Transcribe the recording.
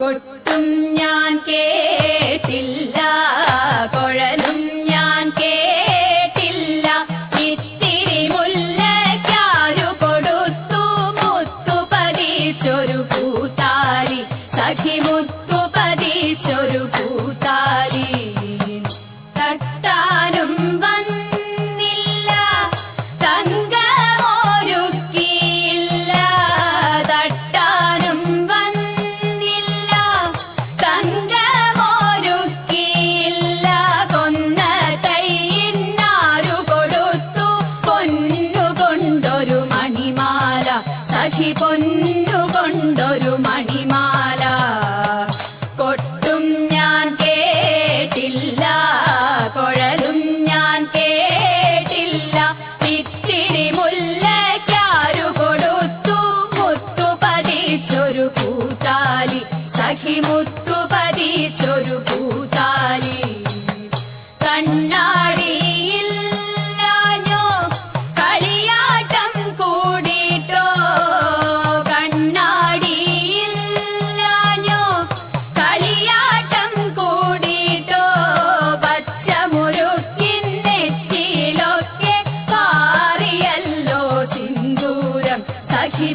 കൊട്ടും ഞാൻ കേട്ടില്ല, കൊഴലും ഞാൻ കേട്ടില്ല. ഇത്തിരി മുല്ലയ്ക്കാരു കൊടുത്തു മുത്തു പതിച്ചൊരു പൂത്താലി, സഖി മുത്തു പതിച്ചൊരു പൂത്താലി. തട്ടാനും വന്നില്ല, തങ്കമൊരുക്കിയില്ല. തട്ടാനും വന്നില്ല, തങ്കമൊരുക്കിയില്ല. കൊന്ന കൈയിന്നാരു കൊടുത്തു പൊന്നുകൊണ്ടൊരു മണിമാല, സഖി പൊന്നുകൊണ്ടൊരു മണിമാല. കൊട്ടും ഞാൻ കേട്ടില്ല, കൊഴലും ഞാൻ കേട്ടില്ല. ഇത്തിരി മുല്ലയ്ക്കാരു കൊടുത്തു മുത്തു പതിച്ചൊരു പൂത്താലി, സഖി മുത്തു പതിച്ചൊരു പൂത്താലി. കണ്ണാടിയില്ലാഞ്ഞോ കളിയാട്ടം കൂടിട്ടോ, കണ്ണാടിയില്ലാഞ്ഞോ കളിയാട്ടം കൂടിട്ടോ. പച്ചമുരുക്കിൻ നെറ്റിയിലൊക്കെ പാറിയല്ലോ സിന്ദൂരം, സഖി